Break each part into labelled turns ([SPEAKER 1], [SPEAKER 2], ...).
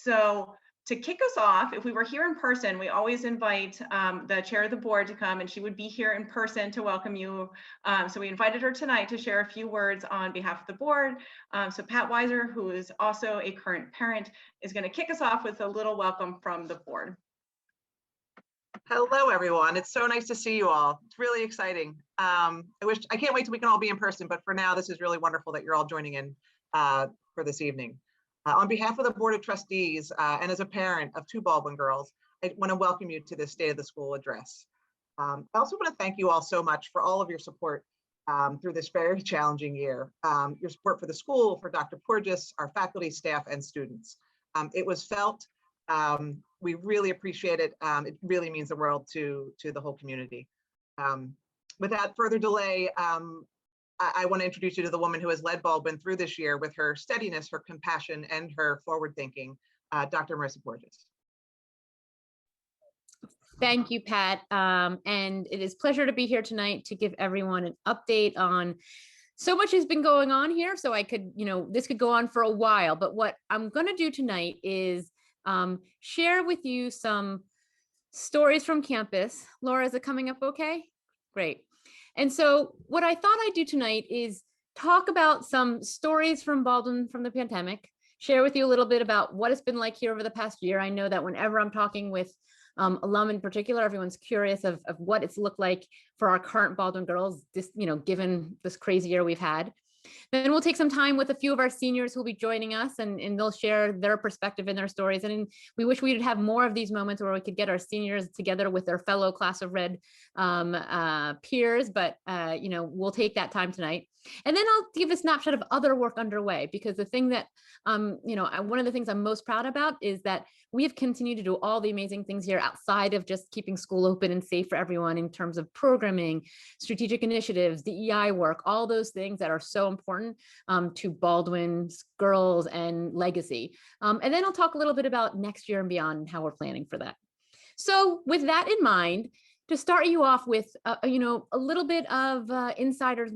[SPEAKER 1] So to kick us off, if we were here in person, we always invite the chair of the board to come, and she would be here in person to welcome you. So we invited her tonight to share a few words on behalf of the board. So Pat Weiser, who is also a current parent, is going to kick us off with a little welcome from the board.
[SPEAKER 2] Hello, everyone. It's so nice to see you all. It's really exciting. I can't wait till we can all be in person, but for now, this is really wonderful that you're all joining in for this evening. On behalf of the Board of Trustees and as a parent of 2 Baldwin girls, I want to welcome you to this State of the School address. I also want to thank you all so much for all of your support through this very challenging year. Your support for the school, for Dr. Porges, our faculty, staff, and students. It was felt. We really appreciate it. It really means the world to the whole community. Without further delay, I want to introduce you to the woman who has led Baldwin through this year with her steadiness, her compassion, and her forward thinking, Dr. Marissa Porges.
[SPEAKER 3] Thank you, Pat. And it is a pleasure to be here tonight to give everyone an update on so much has been going on here. So I could, this could go on for a while, but what I'm going to do tonight is share with you some stories from campus. Laura, is it coming up okay? Great. And so what I thought I'd do tonight is talk about some stories from Baldwin from the pandemic, share with you a little bit about what it's been like here over the past year. I know that whenever I'm talking with alum in particular, everyone's curious of what it's looked like for our current Baldwin girls, given this crazy year we've had. Then we'll take some time with a few of our seniors who will be joining us, and they'll share their perspective and their stories. And we wish we'd have more of these moments where we could get our seniors together with their fellow class of red peers, but we'll take that time tonight. And then I'll give a snapshot of other work underway, because the thing that, one of the things I'm most proud about is that we have continued to do all the amazing things here outside of just keeping school open and safe for everyone in terms of programming, strategic initiatives, DEI work, all those things that are so important to Baldwin's girls and legacy. And then I'll talk a little bit about next year and beyond and how we're planning for that. So with that in mind, to start you off with, a little bit of insider,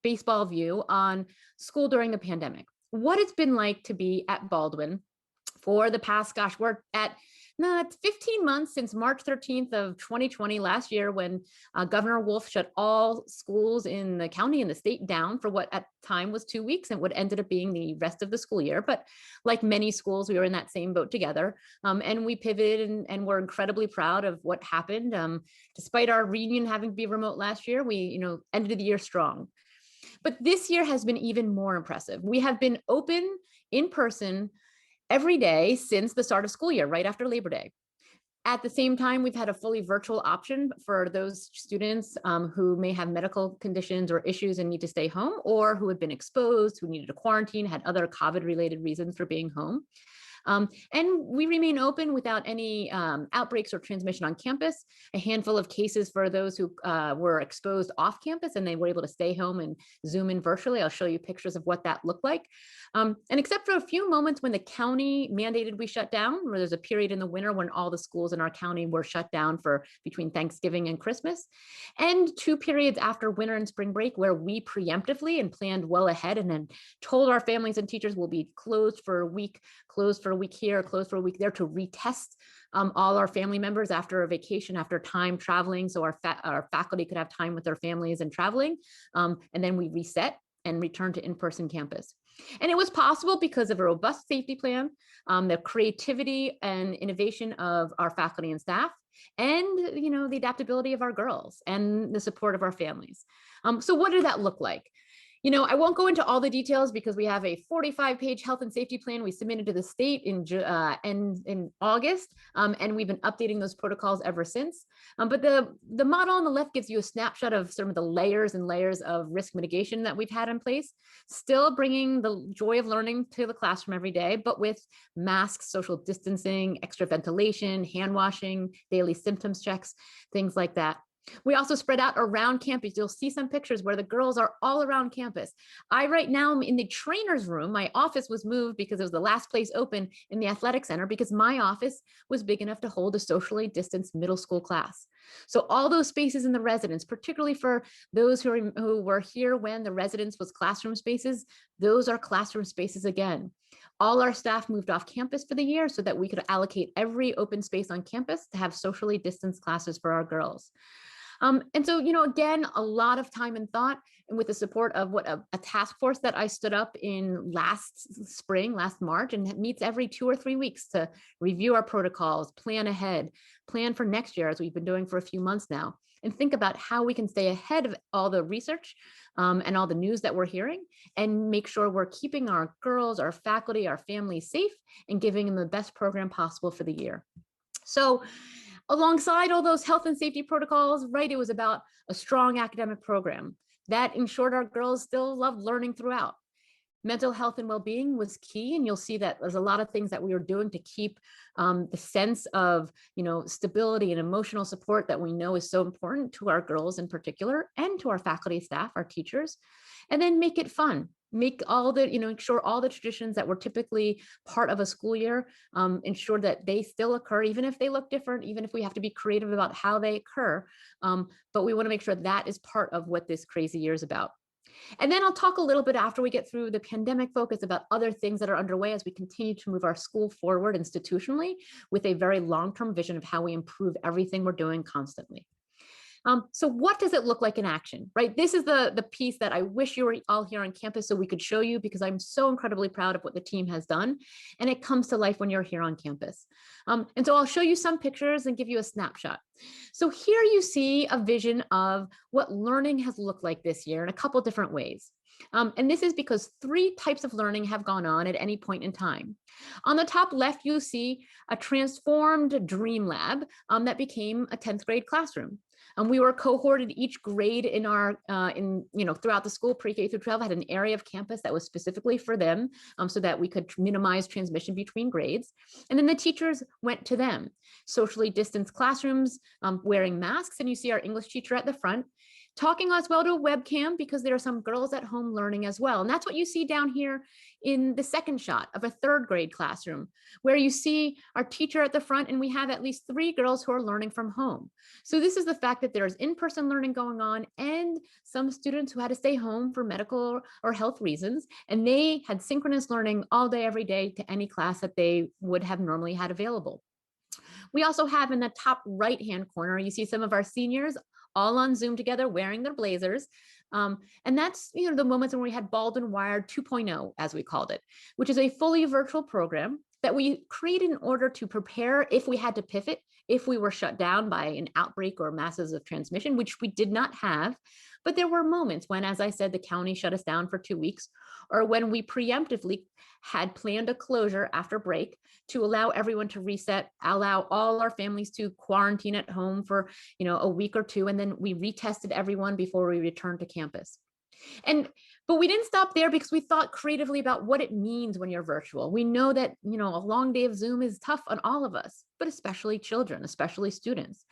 [SPEAKER 3] baseball view on school during the pandemic, what it's been like to be at Baldwin for the past, we're at 15 months since March 13th of 2020, last year, when Governor Wolf shut all schools in the county and the state down for what at the time was 2 weeks and what ended up being the rest of the school year. But like many schools, we were in that same boat together, and we pivoted and we're incredibly proud of what happened. Despite our reunion having to be remote last year, we ended the year strong. But this year has been even more impressive. We have been open in person every day since the start of school year, right after Labor Day. At the same time, we've had a fully virtual option for those students who may have medical conditions or issues and need to stay home, or who have been exposed, who needed a quarantine, had other COVID-related reasons for being home. And we remain open without any outbreaks or transmission on campus. A handful of cases for those who were exposed off campus and they were able to stay home and Zoom in virtually. I'll show you pictures of what that looked like. And except for a few moments when the county mandated we shut down, where there's a period in the winter when all the schools in our county were shut down for between Thanksgiving and Christmas, and 2 periods after winter and spring break where we preemptively and planned well ahead and then told our families and teachers we'll be closed for a week here, closed for a week there to retest all our family members after a vacation, after time traveling, so our faculty could have time with their families and traveling. And then we reset and returned to in-person campus. And it was possible because of a robust safety plan, the creativity and innovation of our faculty and staff, and the adaptability of our girls and the support of our families. So what did that look like? I won't go into all the details because we have a 45-page health and safety plan we submitted to the state in August, and we've been updating those protocols ever since. But the model on the left gives you a snapshot of some of the layers and layers of risk mitigation that we've had in place, still bringing the joy of learning to the classroom every day, but with masks, social distancing, extra ventilation, hand washing, daily symptoms checks, things like that. We also spread out around campus. You'll see some pictures where the girls are all around campus. I right now am in the trainer's room. My office was moved because it was the last place open in the athletic center because my office was big enough to hold a socially distanced middle school class. So all those spaces in the residence, particularly for those who were here when the residence was classroom spaces, those are classroom spaces again. All our staff moved off campus for the year so that we could allocate every open space on campus to have socially distanced classes for our girls. And so, again, a lot of time and thought, and with the support of a task force that I stood up in last March, and it meets every 2 or 3 weeks to review our protocols, plan ahead, plan for next year, as we've been doing for a few months now, and think about how we can stay ahead of all the research and all the news that we're hearing, and make sure we're keeping our girls, our faculty, our families safe, and giving them the best program possible for the year. So alongside all those health and safety protocols, right, it was about a strong academic program that ensured our girls still loved learning throughout. Mental health and well-being was key, and you'll see that there's a lot of things that we were doing to keep the sense of, stability and emotional support that we know is so important to our girls in particular, and to our faculty, staff, our teachers, and then make it fun. Make all the, ensure all the traditions that were typically part of a school year, ensure that they still occur, even if they look different, even if we have to be creative about how they occur. But we want to make sure that is part of what this crazy year is about. And then I'll talk a little bit after we get through the pandemic focus about other things that are underway as we continue to move our school forward institutionally with a very long-term vision of how we improve everything we're doing constantly. So what does it look like in action, right? This is the piece that I wish you were all here on campus so we could show you, because I'm so incredibly proud of what the team has done, and it comes to life when you're here on campus. And so I'll show you some pictures and give you a snapshot. So here you see a vision of what learning has looked like this year in a couple different ways. And this is because 3 types of learning have gone on at any point in time. On the top left, you'll see a transformed Dream Lab that became a 10th grade classroom. We were cohorted each grade in our, throughout the school, pre-K through 12, had an area of campus that was specifically for them, so that we could minimize transmission between grades. And then the teachers went to them, socially distanced classrooms, wearing masks. And you see our English teacher at the front, talking as well to a webcam, because there are some girls at home learning as well. And that's what you see down here in the second shot of a 3rd grade classroom, where you see our teacher at the front, and we have at least 3 girls who are learning from home. So this is the fact that there's in-person learning going on, and some students who had to stay home for medical or health reasons, and they had synchronous learning all day, every day, to any class that they would have normally had available. We also have in the top right-hand corner, you see some of our seniors all on Zoom together, wearing their blazers. And that's, the moments when we had Baldwin Wired 2.0, as we called it, which is a fully virtual program that we created in order to prepare if we had to pivot, if we were shut down by an outbreak or masses of transmission, which we did not have. But there were moments when, as I said, the county shut us down for 2 weeks, or when we preemptively had planned a closure after break to allow everyone to reset, allow all our families to quarantine at home for, a week or 2, and then we retested everyone before we returned to campus. But we didn't stop there, because we thought creatively about what it means when you're virtual. We know that, a long day of Zoom is tough on all of us, but especially children, especially students.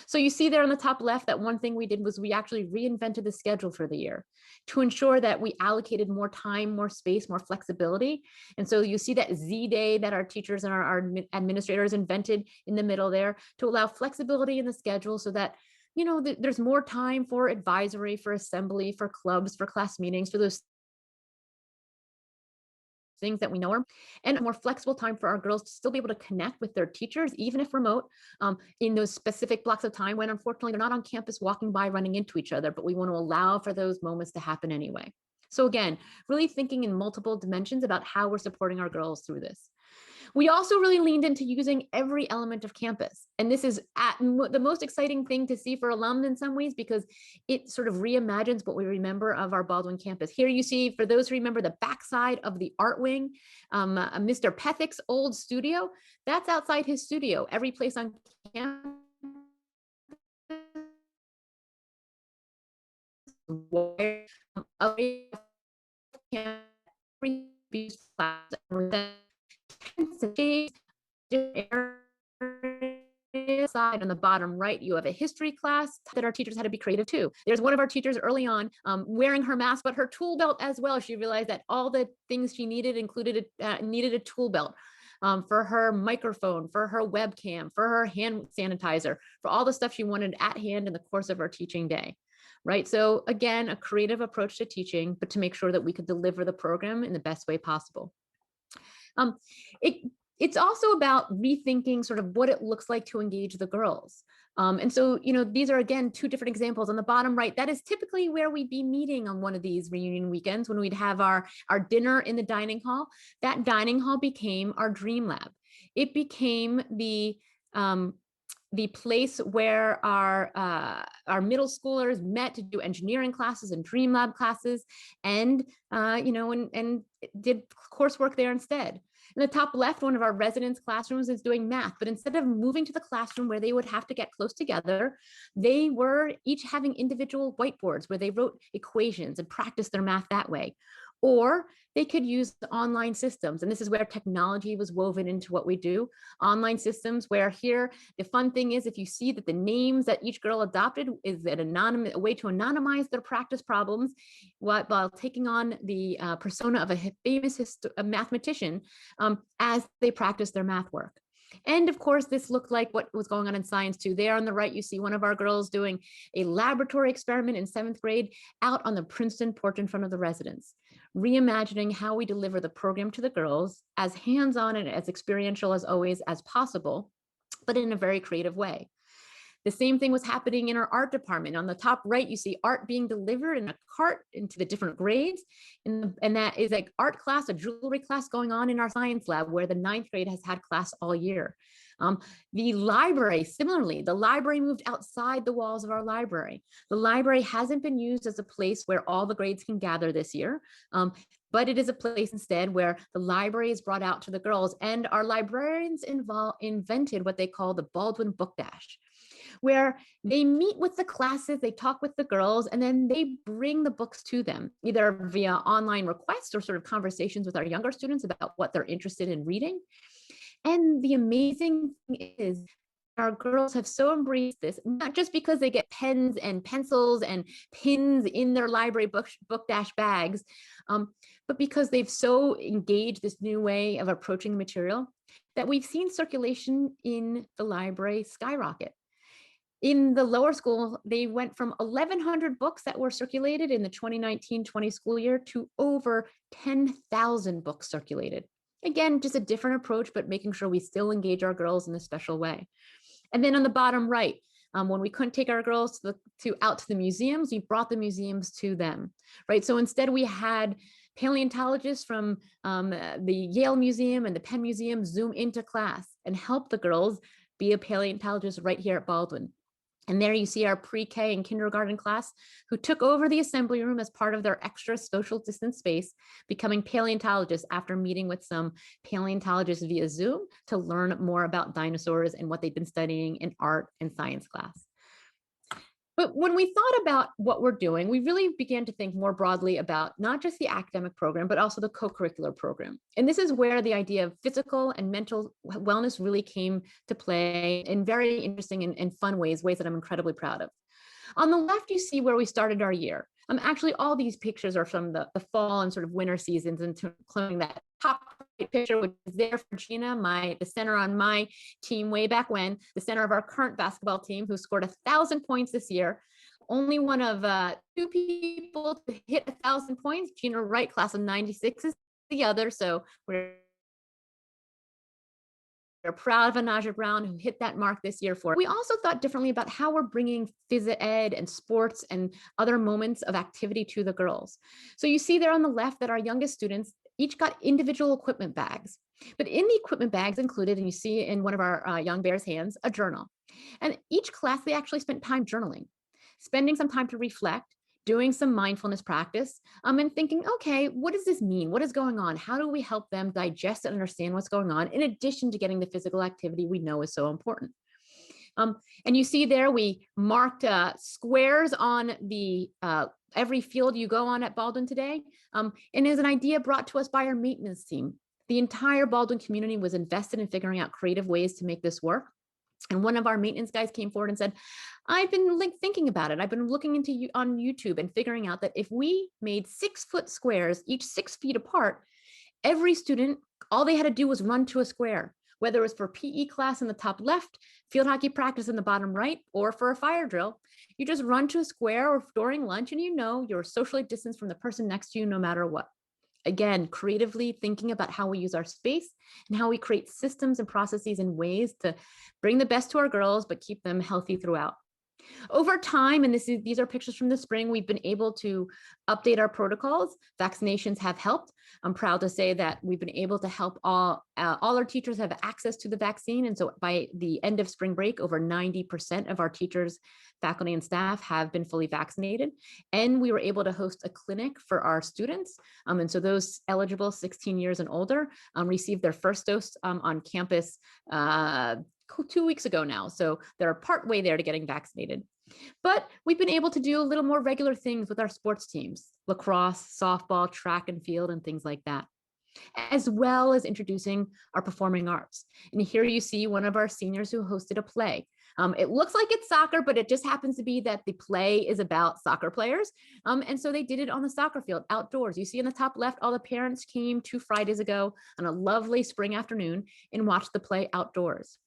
[SPEAKER 3] So you see there on the top left that one thing we did was we actually reinvented the schedule for the year to ensure that we allocated more time, more space, more flexibility. And so you see that Z Day that our teachers and our administrators invented in the middle there to allow flexibility in the schedule, so that there's more time for advisory, for assembly, for clubs, for class meetings, for those things that we know are, and a more flexible time for our girls to still be able to connect with their teachers, even if remote, in those specific blocks of time when unfortunately they're not on campus walking by, running into each other, but we want to allow for those moments to happen anyway. So again, really thinking in multiple dimensions about how we're supporting our girls through this. We also really leaned into using every element of campus. And this is the most exciting thing to see for alum in some ways, because it sort of reimagines what we remember of our Baldwin campus. Here you see, for those who remember the backside of the art wing, Mr. Pethick's old studio, that's outside his studio. Every place on campus side on the bottom right, you have a history class that our teachers had to be creative too. There's one of our teachers early on wearing her mask, but her tool belt as well. She realized that all the things she needed included needed a tool belt. For her microphone, for her webcam, for her hand sanitizer, for all the stuff she wanted at hand in the course of her teaching day, right? So again, a creative approach to teaching, but to make sure that we could deliver the program in the best way possible. Um, it, it's also about rethinking sort of what it looks like to engage the girls. And so, these are, again, two different examples. On the bottom right, that is typically where we'd be meeting on one of these reunion weekends, when we'd have our dinner in the dining hall. That dining hall became our dream lab. It became the place where our middle schoolers met to do engineering classes and dream lab classes, and and did coursework there instead. In the top left, one of our residents' classrooms is doing math, but instead of moving to the classroom where they would have to get close together, they were each having individual whiteboards where they wrote equations and practiced their math that way. Or they could use online systems. And this is where technology was woven into what we do. Online systems where here, the fun thing is, if you see that the names that each girl adopted is a way to anonymize their practice problems while taking on the persona of a famous mathematician as they practice their math work. And of course, this looked like what was going on in science too. There on the right, you see one of our girls doing a laboratory experiment in 7th grade out on the Princeton porch in front of the residents, reimagining how we deliver the program to the girls as hands-on and as experiential as always as possible, but in a very creative way. The same thing was happening in our art department. On the top right, you see art being delivered in a cart into the different grades. And that is like art class, a jewelry class going on in our science lab, where the 9th grade has had class all year. The library, similarly, the library moved outside the walls of our library. The library hasn't been used as a place where all the grades can gather this year. But it is a place instead where the library is brought out to the girls, and our librarians invented what they call the Baldwin Book Dash, where they meet with the classes, they talk with the girls, and then they bring the books to them, either via online requests or sort of conversations with our younger students about what they're interested in reading. And the amazing thing is, our girls have so embraced this, not just because they get pens and pencils and pins in their library book dash bags, but because they've so engaged this new way of approaching the material, that we've seen circulation in the library skyrocket. In the lower school, they went from 1,100 books that were circulated in the 2019-20 school year to over 10,000 books circulated. Again, just a different approach, but making sure we still engage our girls in a special way. And then on the bottom right, when we couldn't take our girls out to the museums, we brought the museums to them, right? So instead we had paleontologists from the Yale Museum and the Penn Museum Zoom into class and help the girls be a paleontologist right here at Baldwin. And there you see our pre-K and kindergarten class who took over the assembly room as part of their extra social distance space, becoming paleontologists after meeting with some paleontologists via Zoom to learn more about dinosaurs and what they've been studying in art and science class. But when we thought about what we're doing, we really began to think more broadly about not just the academic program, but also the co-curricular program. And this is where the idea of physical and mental wellness really came to play in very interesting and fun ways that I'm incredibly proud of. On the left, you see where we started our year. Actually, all these pictures are from the fall and sort of winter seasons, including that top picture, which is there for Gina, the center on my team way back when, the center of our current basketball team, who scored 1,000 points this year. Only one of 2 people to hit 1,000 points. Gina Wright, class of 96, is the other. So we're proud of Anaja Brown, who hit that mark this year for it. We also thought differently about how we're bringing phys ed and sports and other moments of activity to the girls. So you see there on the left that our youngest students each got individual equipment bags. But in the equipment bags included, and you see in one of our young bears' hands, a journal. And each class, they actually spent time journaling, spending some time to reflect, doing some mindfulness practice, and thinking, okay, what does this mean? What is going on? How do we help them digest and understand what's going on, in addition to getting the physical activity we know is so important? And you see there, we marked squares on the every field you go on at Baldwin today. And is an idea brought to us by our maintenance team. The entire Baldwin community was invested in figuring out creative ways to make this work. And one of our maintenance guys came forward and said, I've been thinking about it. I've been looking into on YouTube and figuring out that if we made 6-foot squares, each 6 feet apart, every student, all they had to do was run to a square, whether it was for PE class in the top left, field hockey practice in the bottom right, or for a fire drill. You just run to a square or during lunch, and you know you're socially distanced from the person next to you no matter what. again, creatively thinking about how we use our space and how we create systems and processes and ways to bring the best to our girls, but keep them healthy throughout. Over time, and these are pictures from the spring, we've been able to update our protocols. Vaccinations have helped. I'm proud to say that we've been able to help all our teachers have access to the vaccine. And so by the end of spring break, over 90% of our teachers, faculty, and staff have been fully vaccinated. And we were able to host a clinic for our students. And so those eligible 16 years and older received their first dose on campus 2 weeks ago now. So they're part way there to getting vaccinated. But we've been able to do a little more regular things with our sports teams, lacrosse, softball, track and field, and things like that, as well as introducing our performing arts. And here you see one of our seniors who hosted a play. It looks like it's soccer, but it just happens to be that the play is about soccer players. And so they did it on the soccer field outdoors. You see in the top left, all the parents came 2 Fridays ago on a lovely spring afternoon and watched the play outdoors.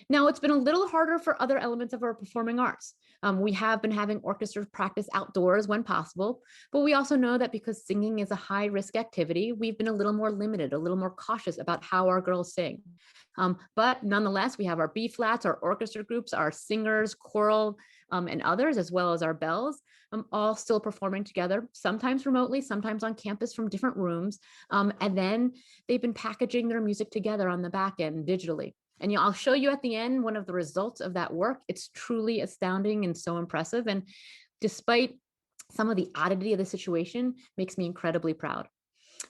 [SPEAKER 3] Now, it's been a little harder for other elements of our performing arts. We have been having orchestra practice outdoors when possible, but we also know that because singing is a high risk activity, we've been a little more limited, a little more cautious about how our girls sing. But nonetheless, we have our B flats, our orchestra groups, our singers, choral, and others, as well as our bells, all still performing together, sometimes remotely, sometimes on campus from different rooms. And then they've been packaging their music together on the back end digitally. And I'll show you at the end one of the results of that work. It's truly astounding and so impressive. And despite some of the oddity of the situation, makes me incredibly proud.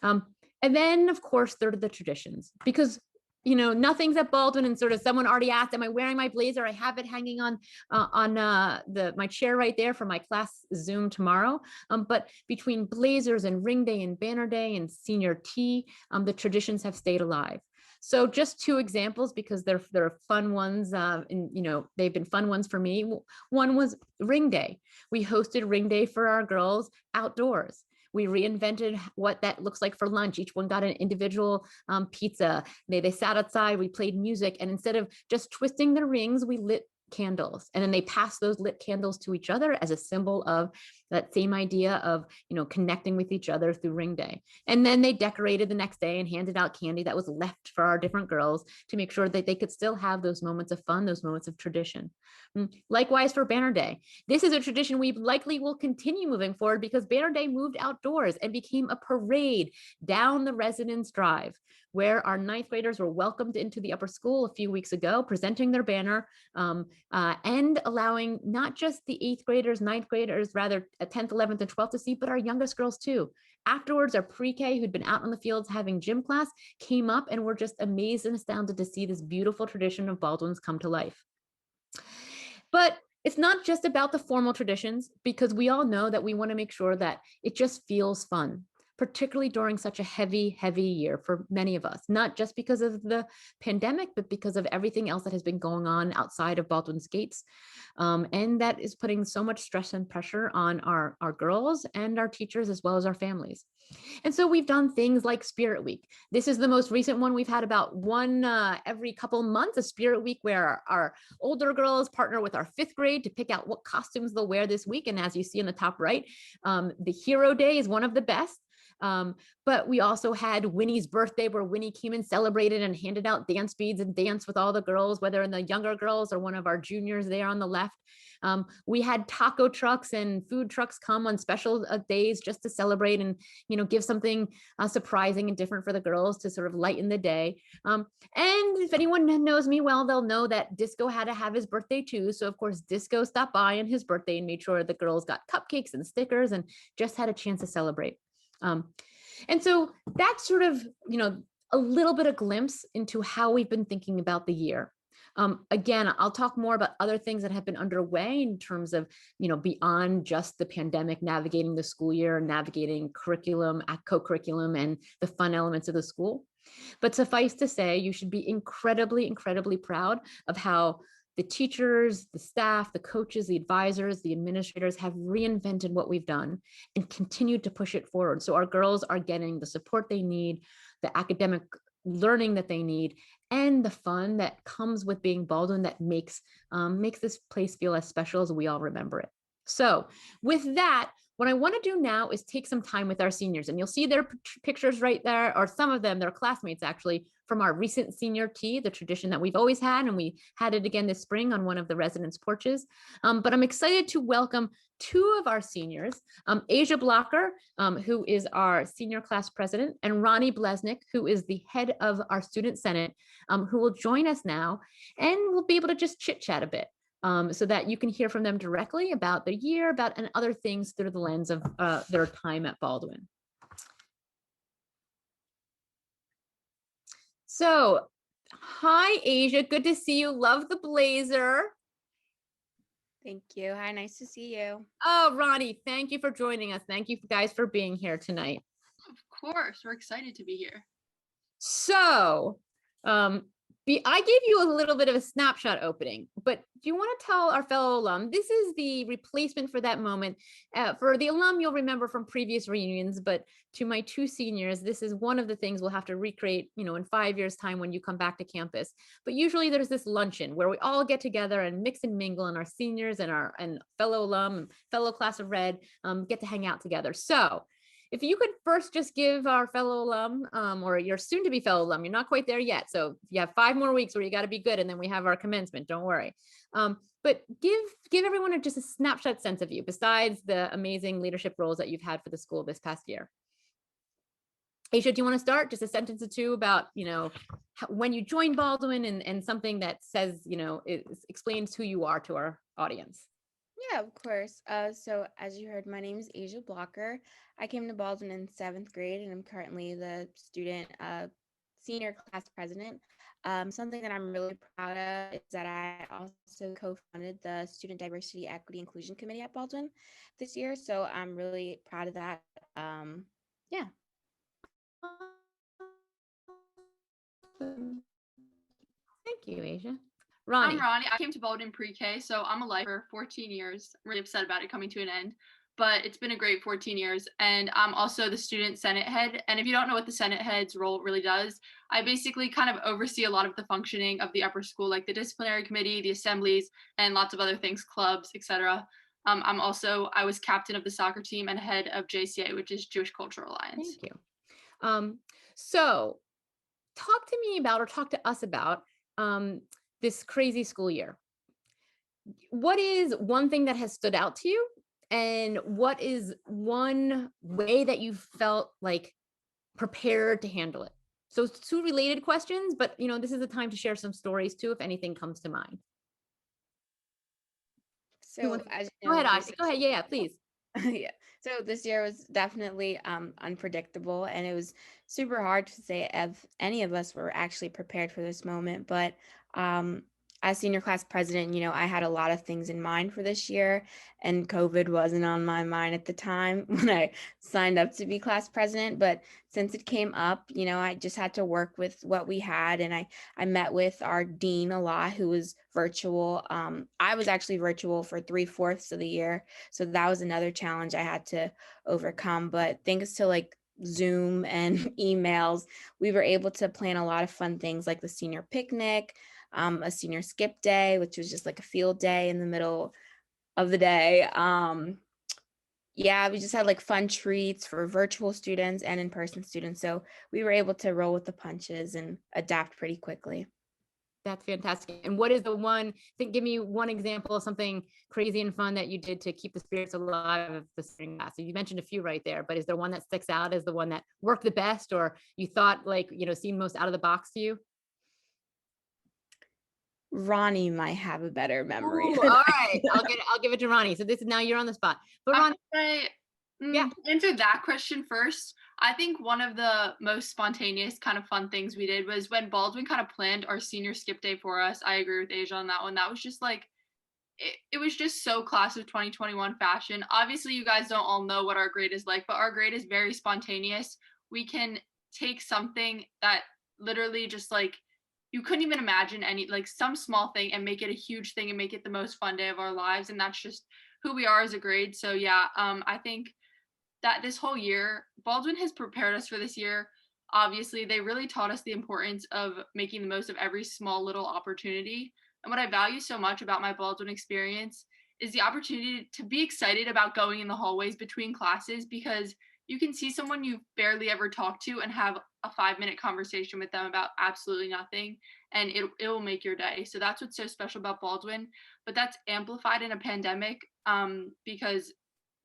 [SPEAKER 3] And then, of course, there are the traditions, because nothing's at Baldwin, and sort of someone already asked, am I wearing my blazer? I have it hanging on my chair right there for my class Zoom tomorrow. But between blazers and ring day and banner day and senior tea, the traditions have stayed alive. So just 2 examples, because they're fun ones, and they've been fun ones for me. One was Ring Day. We hosted Ring Day for our girls outdoors. We reinvented what that looks like for lunch. Each one got an individual pizza. They sat outside, we played music, and instead of just twisting the rings, we lit candles. And then they passed those lit candles to each other as a symbol of that same idea of, connecting with each other through Ring Day. And then they decorated the next day and handed out candy that was left for our different girls to make sure that they could still have those moments of fun, those moments of tradition. Likewise for Banner Day. This is a tradition we likely will continue moving forward, because Banner Day moved outdoors and became a parade down the Residence Drive, where our 9th graders were welcomed into the upper school a few weeks ago, presenting their banner and allowing not just the 8th graders, 9th graders, rather 10th, 11th, and 12th to see, but our youngest girls too. Afterwards, our pre-K who'd been out on the fields having gym class came up and were just amazed and astounded to see this beautiful tradition of Baldwin's come to life. But it's not just about the formal traditions, because we all know that we want to make sure that it just feels fun, particularly during such a heavy, heavy year for many of us, not just because of the pandemic, but because of everything else that has been going on outside of Baldwin's gates. And that is putting so much stress and pressure on our girls and our teachers, as well as our families. And so we've done things like Spirit Week. This is the most recent one. We've had about one every couple months, a Spirit Week, where our older girls partner with our 5th grade to pick out what costumes they'll wear this week. And as you see in the top right, the Hero Day is one of the best. But we also had Winnie's birthday, where Winnie came and celebrated and handed out dance beads and danced with all the girls, whether in the younger girls or one of our juniors there on the left. We had taco trucks and food trucks come on special days just to celebrate and, give something surprising and different for the girls to sort of lighten the day. And if anyone knows me well, they'll know that Disco had to have his birthday too. So of course, Disco stopped by on his birthday and made sure the girls got cupcakes and stickers and just had a chance to celebrate. And so that's sort of, a little bit of glimpse into how we've been thinking about the year. Again, I'll talk more about other things that have been underway in terms of, beyond just the pandemic, navigating the school year, navigating curriculum, co-curriculum, and the fun elements of the school. But suffice to say, you should be incredibly, incredibly proud of how the teachers, the staff, the coaches, the advisors, the administrators have reinvented what we've done and continued to push it forward. So our girls are getting the support they need, the academic learning that they need, and the fun that comes with being Baldwin that makes this place feel as special as we all remember it. So with that, what I want to do now is take some time with our seniors, and you'll see their pictures right there, or some of them, their classmates actually, from our recent senior tea, the tradition that we've always had, and we had it again this spring on one of the residence porches. But I'm excited to welcome two of our seniors, Asia Blocker, who is our senior class president, and Ronnie Blesnick, who is the head of our student senate, who will join us now, and we'll be able to just chit chat a bit. So that you can hear from them directly about the year, about and other things through the lens of their time at Baldwin. So, hi Asia, good to see you. Love the blazer.
[SPEAKER 4] Thank you. Hi, nice to see you.
[SPEAKER 3] Oh, Ronnie, thank you for joining us. Thank you guys for being here tonight.
[SPEAKER 5] Of course, we're excited to be here.
[SPEAKER 3] So, I gave you a little bit of a snapshot opening, but do you want to tell our fellow alum, this is the replacement for that moment. For the alum, you'll remember from previous reunions, but to my two seniors, this is one of the things we'll have to recreate, in 5 years' time when you come back to campus. But usually there's this luncheon where we all get together and mix and mingle, and our seniors and fellow alum and fellow class of Red get to hang out together. So if you could first just give our fellow alum, or your soon to be fellow alum, you're not quite there yet. So you have 5 more weeks where you got to be good, and then we have our commencement, don't worry. But give everyone just a snapshot sense of you, besides the amazing leadership roles that you've had for the school this past year. Asia, do you want to start? Just a sentence or two about, when you joined Baldwin, and something that says, it explains who you are to our audience.
[SPEAKER 4] Yeah, of course. So as you heard, my name is Asia Blocker. I came to Baldwin in 7th grade, and I'm currently the student senior class president. Something that I'm really proud of is that I also co-founded the Student Diversity, Equity, Inclusion Committee at Baldwin this year. So I'm really proud of that. Yeah.
[SPEAKER 3] Thank you, Asia. Ronnie.
[SPEAKER 5] I'm Ronnie. I came to Baldwin pre-K, so I'm a lifer for 14 years. I'm really upset about it coming to an end, but it's been a great 14 years. And I'm also the student senate head. And if you don't know what the senate head's role really does, I basically kind of oversee a lot of the functioning of the upper school, like the disciplinary committee, the assemblies, and lots of other things, clubs, etc. I was captain of the soccer team and head of JCA, which is Jewish Cultural Alliance.
[SPEAKER 3] Thank you. So talk to me about, or talk to us about, this crazy school year. What is one thing that has stood out to you? And what is one way that you felt like prepared to handle it? So it's 2 related questions, but this is the time to share some stories too, if anything comes to mind.
[SPEAKER 4] So as you
[SPEAKER 3] Go
[SPEAKER 4] know,
[SPEAKER 3] ahead, Ozzy. Go ahead. Yeah, please.
[SPEAKER 4] Yeah. So this year was definitely unpredictable, and it was super hard to say if any of us were actually prepared for this moment. But as senior class president, I had a lot of things in mind for this year, and COVID wasn't on my mind at the time when I signed up to be class president. But since it came up, I just had to work with what we had, and I met with our dean a lot, who was virtual. I was actually virtual for 3/4 of the year, so that was another challenge I had to overcome. But thanks to Zoom and emails, we were able to plan a lot of fun things like the senior picnic, a senior skip day, which was just like a field day in the middle of the day. Yeah, we just had fun treats for virtual students and in-person students. So we were able to roll with the punches and adapt pretty quickly.
[SPEAKER 3] That's fantastic. And what is the one thing, give me one example of something crazy and fun that you did to keep the spirits alive of the spring class? So you mentioned a few right there, but is there one that sticks out as the one that worked the best, or you thought seemed most out of the box to you?
[SPEAKER 4] Ronnie might have a better memory.
[SPEAKER 3] Ooh, all right, I'll give it to Ronnie. So this is, now you're on the spot. But Ronnie,
[SPEAKER 5] Yeah. Answer that question first. I think one of the most spontaneous kind of fun things we did was when Baldwin kind of planned our senior skip day for us. I agree with Asia on that one. That was just it was just so class of 2021 fashion. Obviously, you guys don't all know what our grade is like, but our grade is very spontaneous. We can take something that literally just you couldn't even imagine some small thing and make it a huge thing and make it the most fun day of our lives. And that's just who we are as a grade. So yeah, I think that this whole year, Baldwin has prepared us for this year. Obviously, they really taught us the importance of making the most of every small little opportunity. And what I value so much about my Baldwin experience is the opportunity to be excited about going in the hallways between classes, because you can see someone you've barely ever talked to and have a 5-minute conversation with them about absolutely nothing, and it will make your day. So that's what's so special about Baldwin, but that's amplified in a pandemic, because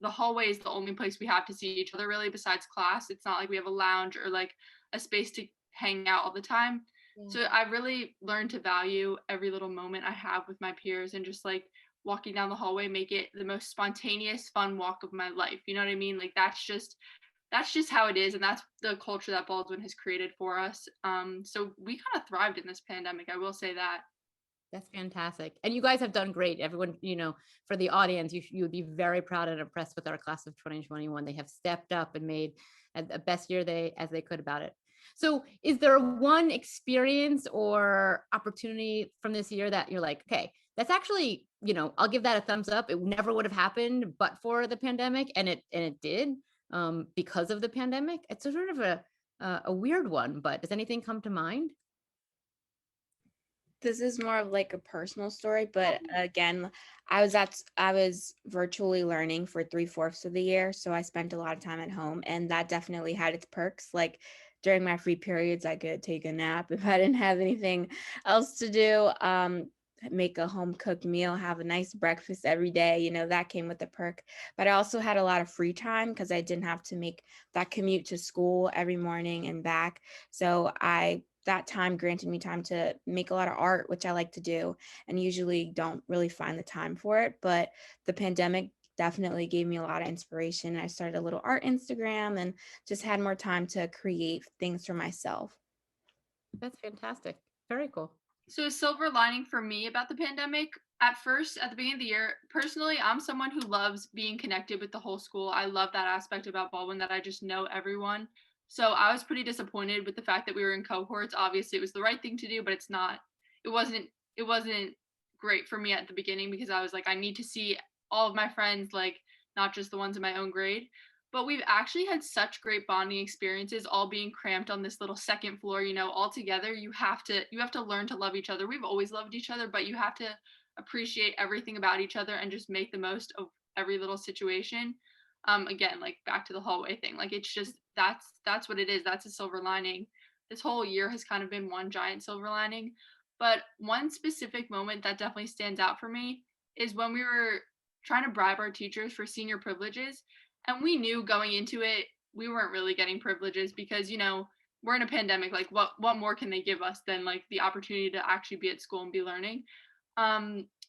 [SPEAKER 5] the hallway is the only place we have to see each other really besides class. It's not like we have a lounge or like a space to hang out all the time. So I really learned to value every little moment I have with my peers, and just like walking down the hallway, make it the most spontaneous, fun walk of my life. You know what I mean? Like that's just how it is, and that's the culture that Baldwin has created for us. So we kind of thrived in this pandemic. I will say that.
[SPEAKER 3] That's fantastic. And you guys have done great. Everyone, for the audience, you would be very proud and impressed with our class of 2021. They have stepped up and made the best year as they could about it. So is there one experience or opportunity from this year that you're like, okay, that's actually, I'll give that a thumbs up. It never would have happened but for the pandemic, and it did because of the pandemic. It's sort of a weird one, but does anything come to mind?
[SPEAKER 4] This is more of like a personal story, but again, I was virtually learning for 3/4 of the year, so I spent a lot of time at home, and that definitely had its perks. Like during my free periods, I could take a nap if I didn't have anything else to do. Make a home cooked meal, have a nice breakfast every day. That came with the perk. But I also had a lot of free time because I didn't have to make that commute to school every morning and back. So that time granted me time to make a lot of art, which I like to do, and usually don't really find the time for it. But the pandemic definitely gave me a lot of inspiration. I started a little art Instagram and just had more time to create things for myself.
[SPEAKER 3] That's fantastic. Very cool.
[SPEAKER 5] So a silver lining for me about the pandemic, at first, at the beginning of the year, personally, I'm someone who loves being connected with the whole school. I love that aspect about Baldwin, that I just know everyone. So I was pretty disappointed with the fact that we were in cohorts. Obviously, it was the right thing to do, but it wasn't great for me at the beginning, because I was like, I need to see all of my friends, like not just the ones in my own grade. But we've actually had such great bonding experiences, all being cramped on this little second floor, all together. You have to learn to love each other. We've always loved each other, but you have to appreciate everything about each other and just make the most of every little situation. Again, like back to the hallway thing, like it's just that's what it is. That's a silver lining. This whole year has kind of been one giant silver lining. But one specific moment that definitely stands out for me is when we were trying to bribe our teachers for senior privileges. And we knew going into it, we weren't really getting privileges because, we're in a pandemic. Like what more can they give us than like the opportunity to actually be at school and be learning?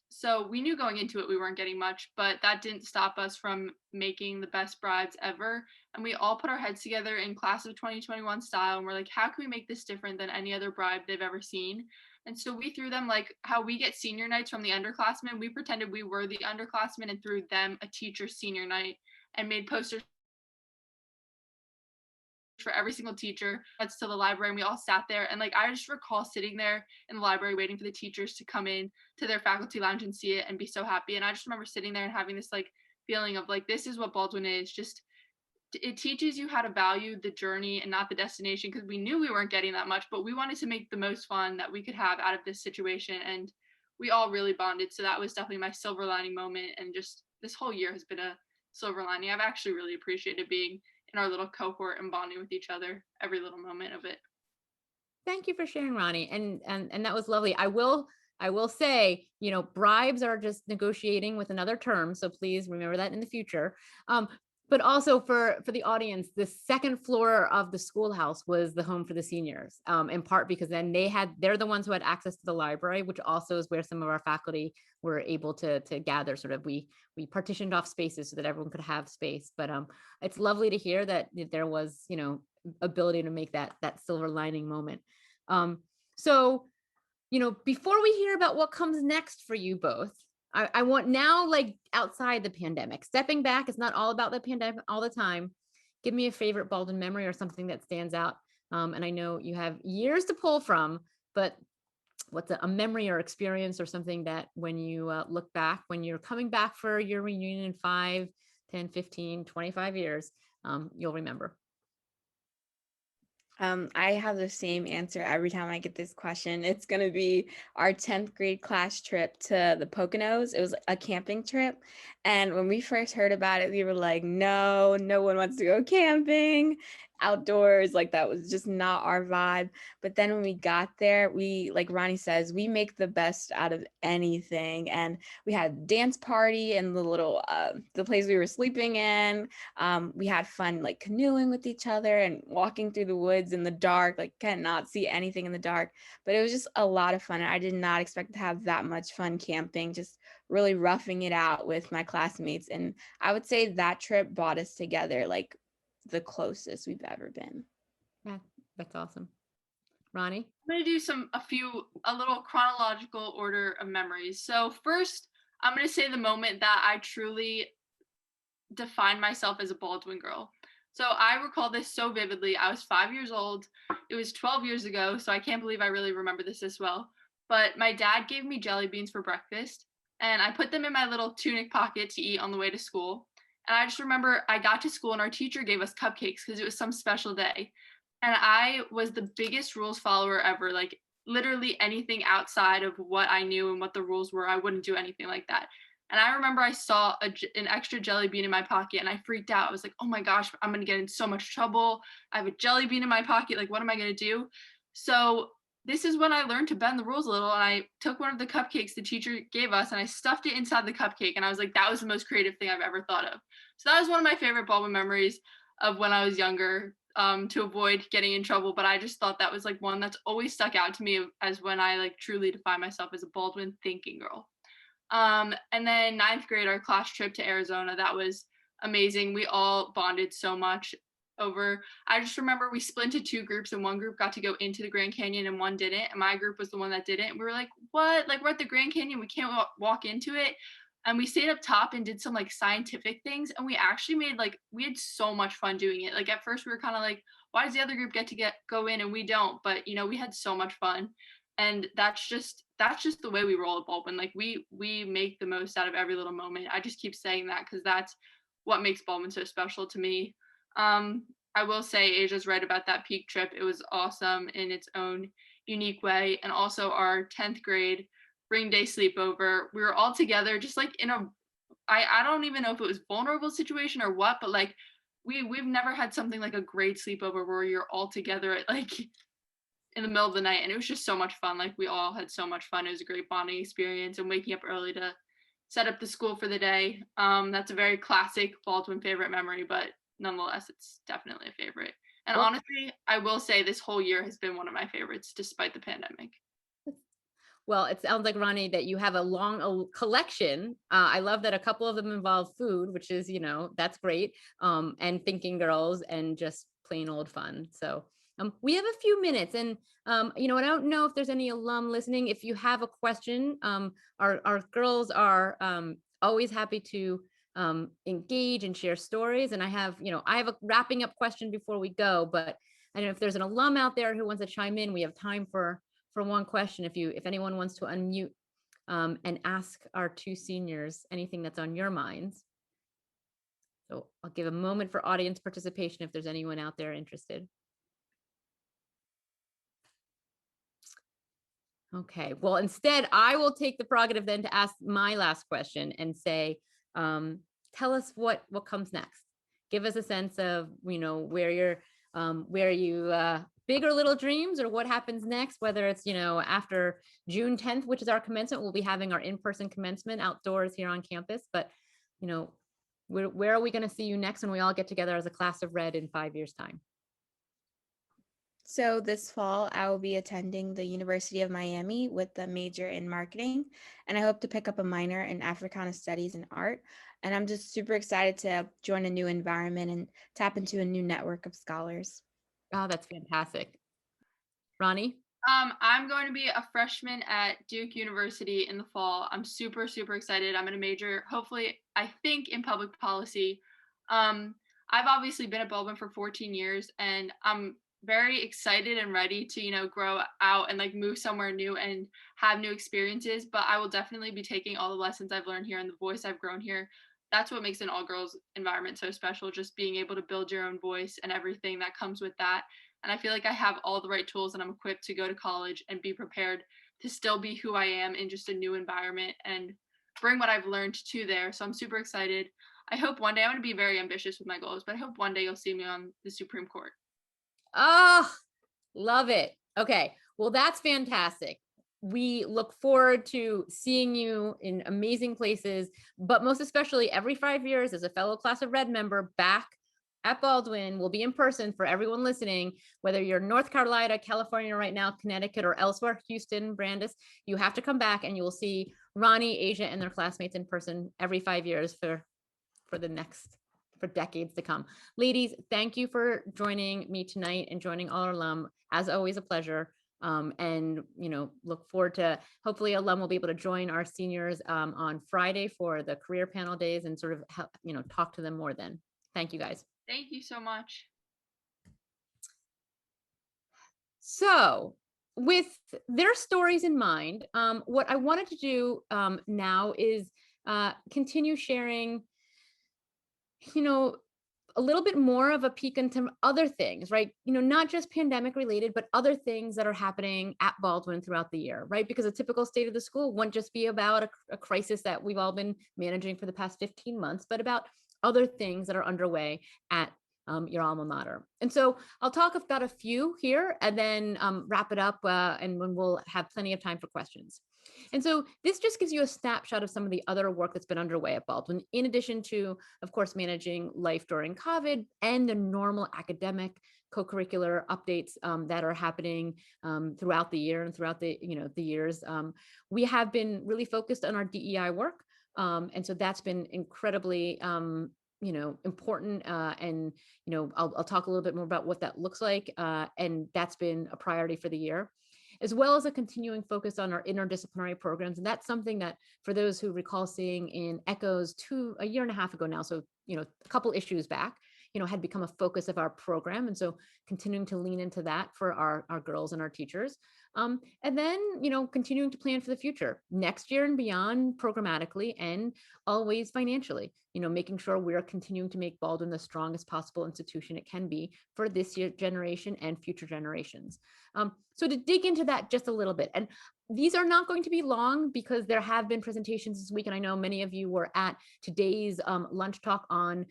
[SPEAKER 5] So we knew going into it, we weren't getting much, but that didn't stop us from making the best bribes ever. And we all put our heads together in class of 2021 style. And we're like, how can we make this different than any other bribe they've ever seen? And so we threw them, like how we get senior nights from the underclassmen. We pretended we were the underclassmen and threw them a teacher senior night and made posters for every single teacher. That's to the library, and we all sat there. And like I just recall sitting there in the library waiting for the teachers to come in to their faculty lounge and see it and be so happy. And I just remember sitting there and having this like feeling of like, this is what Baldwin is. Just it teaches you how to value the journey and not the destination, because we knew we weren't getting that much, but we wanted to make the most fun that we could have out of this situation. And we all really bonded. So that was definitely my silver lining moment. And just this whole year has been a silver lining. I've actually really appreciated being in our little cohort and bonding with each other every little moment of it.
[SPEAKER 3] Thank you for sharing, Ronnie. And that was lovely. I will say, bribes are just negotiating with another term. So please remember that in the future. But also for the audience, the second floor of the schoolhouse was the home for the seniors, in part because then they're the ones who had access to the library, which also is where some of our faculty were able to gather. Sort of we partitioned off spaces so that everyone could have space. But it's lovely to hear that there was, ability to make that silver lining moment. So, before we hear about what comes next for you both, I want now, like outside the pandemic, stepping back. It's not all about the pandemic all the time. Give me a favorite Baldwin memory or something that stands out. And I know you have years to pull from, but what's a memory or experience or something that when you look back, when you're coming back for your reunion in 5, 10, 15, 25 years, you'll remember?
[SPEAKER 4] I have the same answer every time I get this question. It's going to be our 10th grade class trip to the Poconos. It was a camping trip. And when we first heard about it, we were like, no, no one wants to go camping outdoors. Like that was just not our vibe. But then when we got there, we, like Ronnie says, we make the best out of anything. And we had a dance party in the little, the place we were sleeping in. We had fun like canoeing with each other and walking through the woods in the dark, like cannot see anything in the dark. But it was just a lot of fun. I did not expect to have that much fun camping, just really roughing it out with my classmates. And I would say that trip brought us together like the closest we've ever been.
[SPEAKER 3] Yeah, that's awesome. Ronnie?
[SPEAKER 5] I'm going to do a little chronological order of memories. So first, I'm going to say the moment that I truly defined myself as a Baldwin girl. So I recall this so vividly. I was 5 years old. It was 12 years ago, so I can't believe I really remember this well. But my dad gave me jelly beans for breakfast, and I put them in my little tunic pocket to eat on the way to school. And I just remember I got to school and our teacher gave us cupcakes because it was some special day. And I was the biggest rules follower ever. Like literally anything outside of what I knew and what the rules were, I wouldn't do anything like that. And I remember I saw an extra jelly bean in my pocket and I freaked out. I was like, oh my gosh, I'm going to get in so much trouble. I have a jelly bean in my pocket. Like, what am I going to do? So this is when I learned to bend the rules a little. And I took one of the cupcakes the teacher gave us and I stuffed it inside the cupcake. And I was like, that was the most creative thing I've ever thought of. So that was one of my favorite Baldwin memories of when I was younger, to avoid getting in trouble. But I just thought that was like one that's always stuck out to me as when I like truly define myself as a Baldwin thinking girl. And then ninth grade, our class trip to Arizona, that was amazing. We all bonded so much over, I just remember we split into two groups and one group got to go into the Grand Canyon and one didn't. And my group was the one that didn't. And we were like, what? Like we're at the Grand Canyon, we can't walk into it. And we stayed up top and did some like scientific things. And we actually we had so much fun doing it. Like at first we were kind of like, why does the other group get to go in and we don't? But we had so much fun. And that's just the way we roll at Baldwin. Like we make the most out of every little moment. I just keep saying that because that's what makes Baldwin so special to me. I will say Asia's right about that peak trip. It was awesome in its own unique way. And also our 10th grade ring day sleepover. We were all together just like in I don't even know if it was vulnerable situation or what, but like we've never had something like a great sleepover where you're all together at like in the middle of the night, and it was just so much fun. Like we all had so much fun. It was a great bonding experience, and waking up early to set up the school for the day. That's a very classic Baldwin favorite memory, but nonetheless, it's definitely a favorite. And honestly, I will say this whole year has been one of my favorites despite the pandemic.
[SPEAKER 3] Well, it sounds like, Ronnie, that you have a collection. I love that a couple of them involve food, which is, that's great. And thinking girls and just plain old fun. So we have a few minutes and, I don't know if there's any alum listening. If you have a question, our girls are always happy to engage and share stories. And I have a wrapping up question before we go, but I don't know if there's an alum out there who wants to chime in. We have time for one question. If anyone wants to unmute and ask our two seniors anything that's on your minds. So I'll give a moment for audience participation if there's anyone out there interested. Okay, well, instead, I will take the prerogative then to ask my last question and say, tell us what comes next. Give us a sense of, where you big or little dreams or what happens next, whether it's, after June 10th, which is our commencement, we'll be having our in-person commencement outdoors here on campus. But, where are we going to see you next when we all get together as a class of Red in 5 years' time?
[SPEAKER 4] So this fall, I will be attending the University of Miami with a major in marketing, and I hope to pick up a minor in Africana Studies and Art. And I'm just super excited to join a new environment and tap into a new network of scholars.
[SPEAKER 3] Oh, that's fantastic. Ronnie?
[SPEAKER 5] I'm going to be a freshman at Duke University in the fall. I'm super, super excited. I'm going to major, hopefully, I think in public policy. I've obviously been at Baldwin for 14 years, and I'm very excited and ready to, grow out and like move somewhere new and have new experiences. But I will definitely be taking all the lessons I've learned here and the voice I've grown here. That's what makes an all girls environment so special, just being able to build your own voice and everything that comes with that. And I feel like I have all the right tools and I'm equipped to go to college and be prepared to still be who I am in just a new environment and bring what I've learned to there. So I'm super excited. I hope one day I'm going to be very ambitious with my goals, but I hope one day you'll see me on the Supreme Court.
[SPEAKER 3] Oh, love it. Okay. Well, that's fantastic. We look forward to seeing you in amazing places, but most especially every 5 years as a fellow Class of Red member back at Baldwin. We'll be in person for everyone listening, whether you're in North Carolina, California right now, Connecticut, or elsewhere, Houston, Brandis, you have to come back and you will see Ronnie, Asia, and their classmates in person every 5 years for decades to come. Ladies, thank you for joining me tonight and joining all our alum. As always, a pleasure. And look forward to, hopefully alum will be able to join our seniors on Friday for the career panel days and sort of help, talk to them more then. Thank you guys.
[SPEAKER 5] Thank you so much.
[SPEAKER 3] So with their stories in mind, what I wanted to do now is continue sharing, a little bit more of a peek into other things, right? Not just pandemic related, but other things that are happening at Baldwin throughout the year, right? Because a typical state of the school wouldn't just be about a crisis that we've all been managing for the past 15 months, but about other things that are underway at your alma mater. And so I'll talk about a few here and then wrap it up and when we'll have plenty of time for questions. And so this just gives you a snapshot of some of the other work that's been underway at Baldwin, in addition to, of course, managing life during COVID and the normal academic co-curricular updates that are happening throughout the year and throughout the years. We have been really focused on our DEI work. And so that's been incredibly important. And, I'll talk a little bit more about what that looks like. And that's been a priority for the year, as well as a continuing focus on our interdisciplinary programs. And that's something that, for those who recall seeing in Echoes a year and a half ago now, so, a couple issues back, had become a focus of our program. And so continuing to lean into that for our girls and our teachers. And then, continuing to plan for the future, next year and beyond, programmatically and always financially, making sure we're continuing to make Baldwin the strongest possible institution it can be for this year generation and future generations. So to dig into that just a little bit, and these are not going to be long because there have been presentations this week, and I know many of you were at today's lunch talk on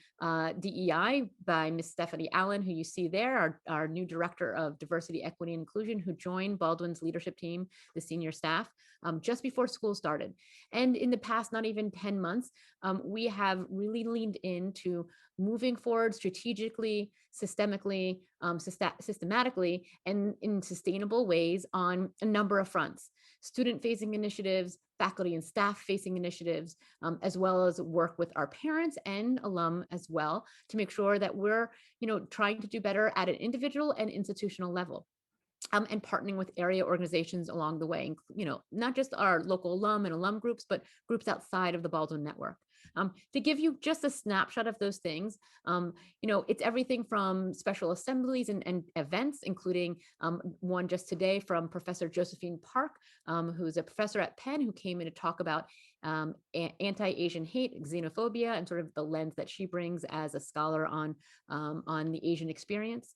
[SPEAKER 3] DEI by Ms. Stephanie Allen, who you see there, our new Director of Diversity, Equity, and Inclusion, who joined Baldwin's leadership team, the senior staff, just before school started. And in the past, not even 10 months, we have really leaned into moving forward strategically, systematically, and in sustainable ways on a number of fronts: student-facing initiatives, faculty and staff-facing initiatives, as well as work with our parents and alum as well, to make sure that we're, trying to do better at an individual and institutional level. And partnering with area organizations along the way, not just our local alum and alum groups, but groups outside of the Baldwin network. To give you just a snapshot of those things, it's everything from special assemblies and events, including one just today from Professor Josephine Park, who's a professor at Penn, who came in to talk about anti-Asian hate, xenophobia, and sort of the lens that she brings as a scholar on the Asian experience,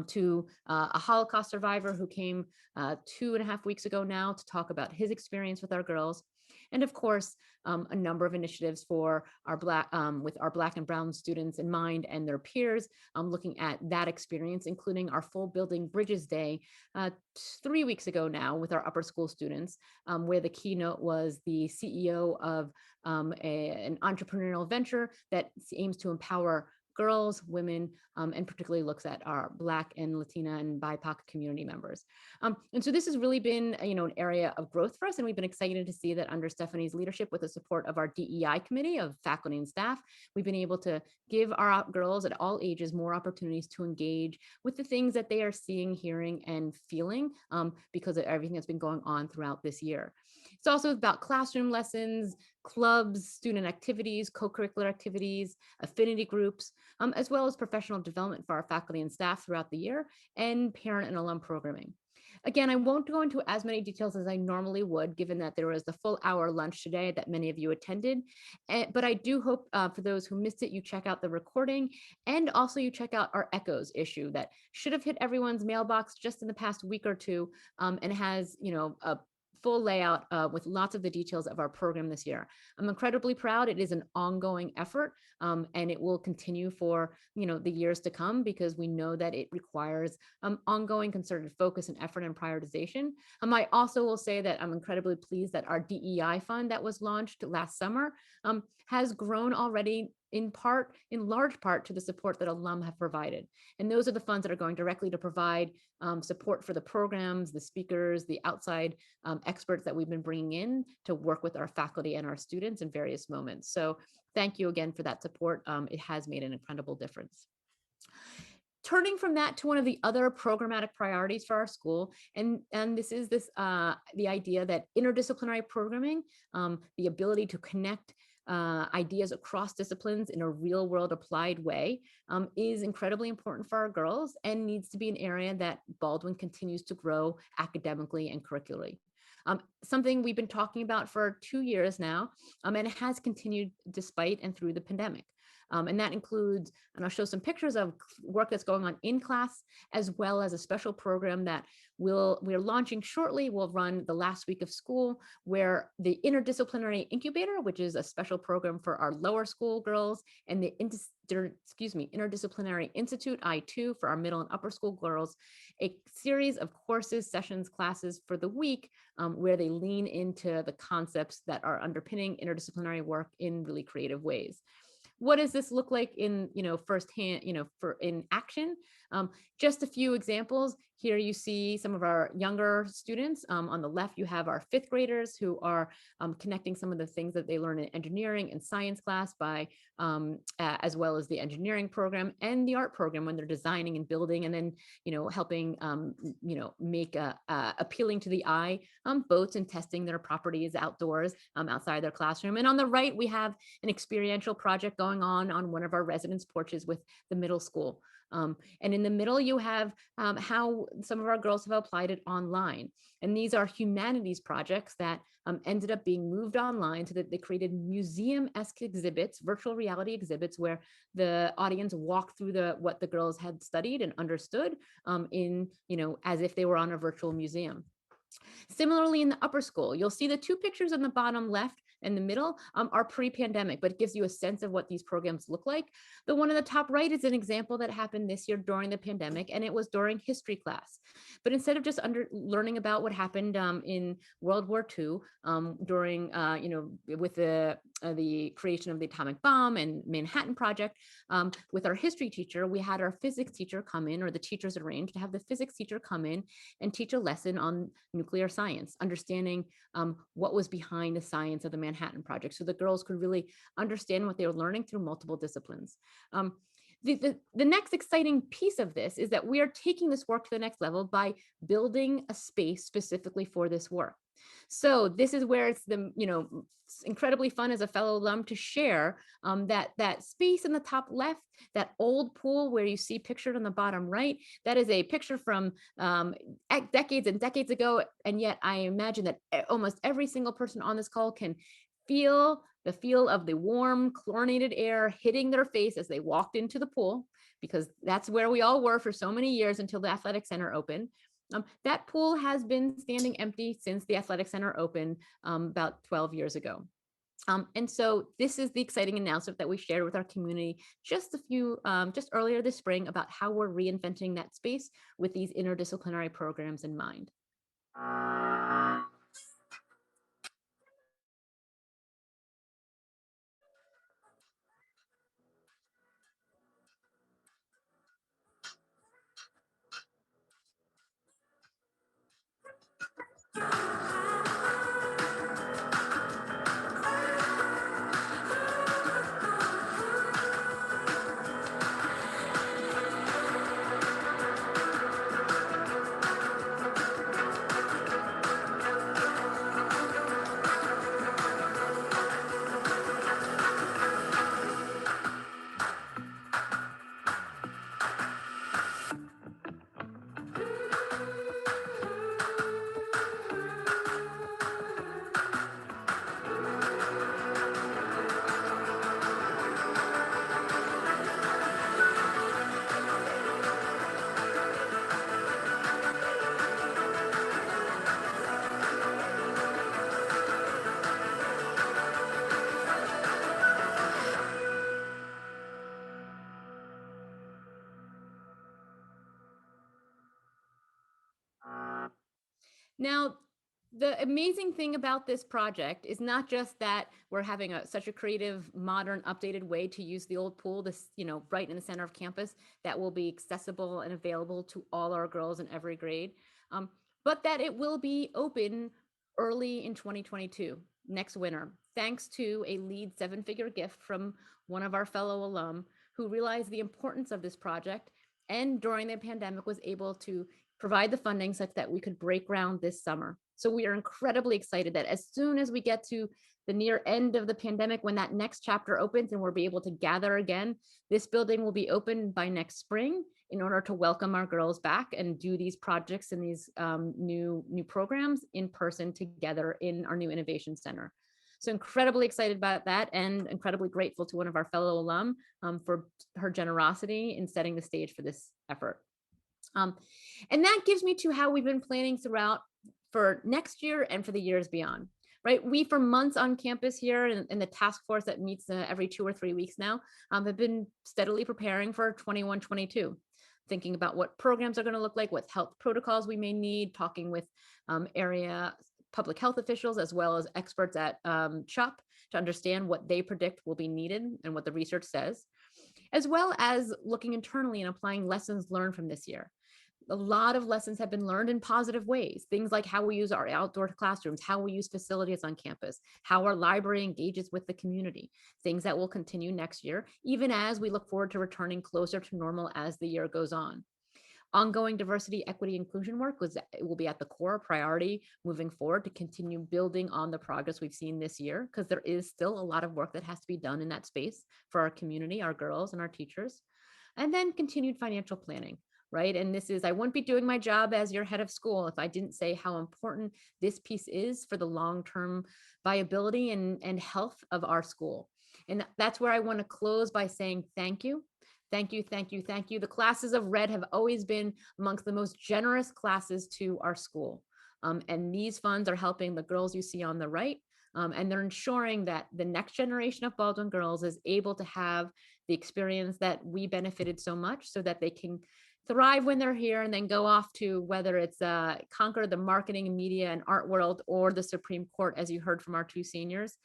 [SPEAKER 3] to a Holocaust survivor who came 2.5 weeks ago now to talk about his experience with our girls. And of course, a number of initiatives for our with our Black and Brown students in mind and their peers, looking at that experience, including our full building Bridges Day 3 weeks ago now with our upper school students, where the keynote was the CEO of an entrepreneurial venture that aims to empower girls, women, and particularly looks at our Black and Latina and BIPOC community members. And so this has really been, an area of growth for us. And we've been excited to see that under Stephanie's leadership, with the support of our DEI committee of faculty and staff, we've been able to give our girls at all ages more opportunities to engage with the things that they are seeing, hearing, and feeling because of everything that's been going on throughout this year. It's also about classroom lessons, clubs, student activities, co-curricular activities, affinity groups, as well as professional development for our faculty and staff throughout the year, and parent and alum programming. Again, I won't go into as many details as I normally would, given that there was the full hour lunch today that many of you attended. But I do hope for those who missed it, you check out the recording, and also you check out our Echoes issue that should have hit everyone's mailbox just in the past week or two, and has, a full layout with lots of the details of our program this year. I'm incredibly proud. It is an ongoing effort, and it will continue for the years to come, because we know that it requires ongoing concerted focus and effort and prioritization. I also will say that I'm incredibly pleased that our DEI fund that was launched last summer has grown already in large part to the support that alum have provided. And those are the funds that are going directly to provide support for the programs, the speakers, the outside experts that we've been bringing in to work with our faculty and our students in various moments. So thank you again for that support. It has made an incredible difference. Turning from that to one of the other programmatic priorities for our school, and this is the idea that interdisciplinary programming, the ability to connect ideas across disciplines in a real world applied way, is incredibly important for our girls, and needs to be an area that Baldwin continues to grow academically and curricularly. Something we've been talking about for 2 years now, and it has continued despite and through the pandemic. And that includes, and I'll show some pictures of work that's going on in class, as well as a special program that we're launching shortly. We'll run the last week of school, where the Interdisciplinary Incubator, which is a special program for our lower school girls, and the Interdisciplinary Institute, I2, for our middle and upper school girls, a series of courses, sessions, classes for the week, where they lean into the concepts that are underpinning interdisciplinary work in really creative ways. What does this look like in, firsthand, in action? Just a few examples. Here you see some of our younger students. On the left, you have our 5th graders who are connecting some of the things that they learn in engineering and science class by, as well as the engineering program and the art program when they're designing and building, and then, helping, make appealing to the eye boats and testing their properties outdoors, outside their classroom. And on the right, we have an experiential project going on one of our residence porches with the middle school. And in the middle, you have how some of our girls have applied it online. And these are humanities projects that ended up being moved online, so that they created museum-esque exhibits, virtual reality exhibits, where the audience walked through what the girls had studied and understood in, as if they were on a virtual museum. Similarly, in the upper school, you'll see the 2 pictures on the bottom left and the middle are pre-pandemic, but it gives you a sense of what these programs look like. The one on the top right is an example that happened this year during the pandemic, and it was during history class. But instead of just learning about what happened in World War II, during, with the creation of the atomic bomb and Manhattan Project, with our history teacher, we had our physics teacher come in, or the teachers arranged to have the physics teacher come in and teach a lesson on nuclear science, understanding what was behind the science of the Manhattan Project, so the girls could really understand what they were learning through multiple disciplines. The next exciting piece of this is that we are taking this work to the next level by building a space specifically for this work. So this is where it's incredibly fun as a fellow alum to share that space in the top left, that old pool where you see pictured on the bottom right. That is a picture from decades and decades ago. And yet I imagine that almost every single person on this call can feel the feel of the warm chlorinated air hitting their face as they walked into the pool, because that's where we all were for so many years until the athletic center opened. That pool has been standing empty since the athletic center opened about 12 years ago. And so this is the exciting announcement that we shared with our community just earlier this spring, about how we're reinventing that space with these interdisciplinary programs in mind. Now, the amazing thing about this project is not just that we're having such a creative, modern, updated way to use the old pool, this, right in the center of campus, that will be accessible and available to all our girls in every grade, but that it will be open early in 2022, next winter, thanks to a lead 7-figure gift from one of our fellow alum who realized the importance of this project and during the pandemic was able to provide the funding such that we could break ground this summer. So we are incredibly excited that as soon as we get to the near end of the pandemic, when that next chapter opens and we'll be able to gather again, this building will be open by next spring in order to welcome our girls back and do these projects and these new programs in person together in our new innovation center. So incredibly excited about that and incredibly grateful to one of our fellow alum for her generosity in setting the stage for this effort. And that gives me to how we've been planning throughout for next year and for the years beyond, right? We, for months on campus here in the task force that meets every 2 or 3 weeks now, have been steadily preparing for 21-22, thinking about what programs are going to look like, what health protocols we may need, talking with area public health officials as well as experts at CHUP to understand what they predict will be needed and what the research says, as well as looking internally and applying lessons learned from this year. A lot of lessons have been learned in positive ways. Things like how we use our outdoor classrooms, how we use facilities on campus, how our library engages with the community, things that will continue next year, even as we look forward to returning closer to normal as the year goes on. Ongoing diversity, equity, inclusion work will be at the core priority moving forward to continue building on the progress we've seen this year, because there is still a lot of work that has to be done in that space for our community, our girls, and our teachers. And then continued financial planning. Right. And I wouldn't be doing my job as your head of school if I didn't say how important this piece is for the long-term viability and health of our school. And that's where I want to close by saying thank you. Thank you, thank you, thank you. The classes of Red have always been amongst the most generous classes to our school. And these funds are helping the girls you see on the right. And they're ensuring that the next generation of Baldwin girls is able to have the experience that we benefited so much so that they can thrive when they're here and then go off to whether it's conquer the marketing and media and art world or the Supreme Court, as you heard from our 2 seniors.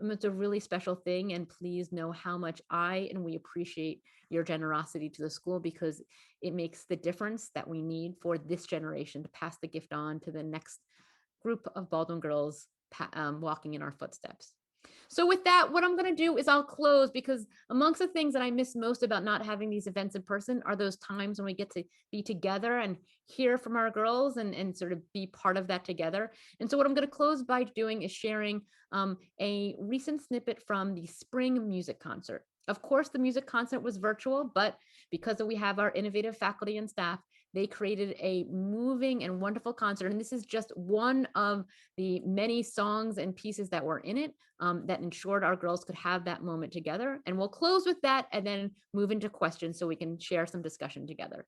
[SPEAKER 3] It's a really special thing, and please know how much we appreciate your generosity to the school, because it makes the difference that we need for this generation to pass the gift on to the next group of Baldwin girls walking in our footsteps. So with that, what I'm going to do is I'll close, because amongst the things that I miss most about not having these events in person are those times when we get to be together and hear from our girls and sort of be part of that together. And so what I'm going to close by doing is sharing a recent snippet from the spring music concert. Of course, the music concert was virtual, but because we have our innovative faculty and staff, they created a moving and wonderful concert. And this is just one of the many songs and pieces that were in it that ensured our girls could have that moment together. And we'll close with that and then move into questions so we can share some discussion together.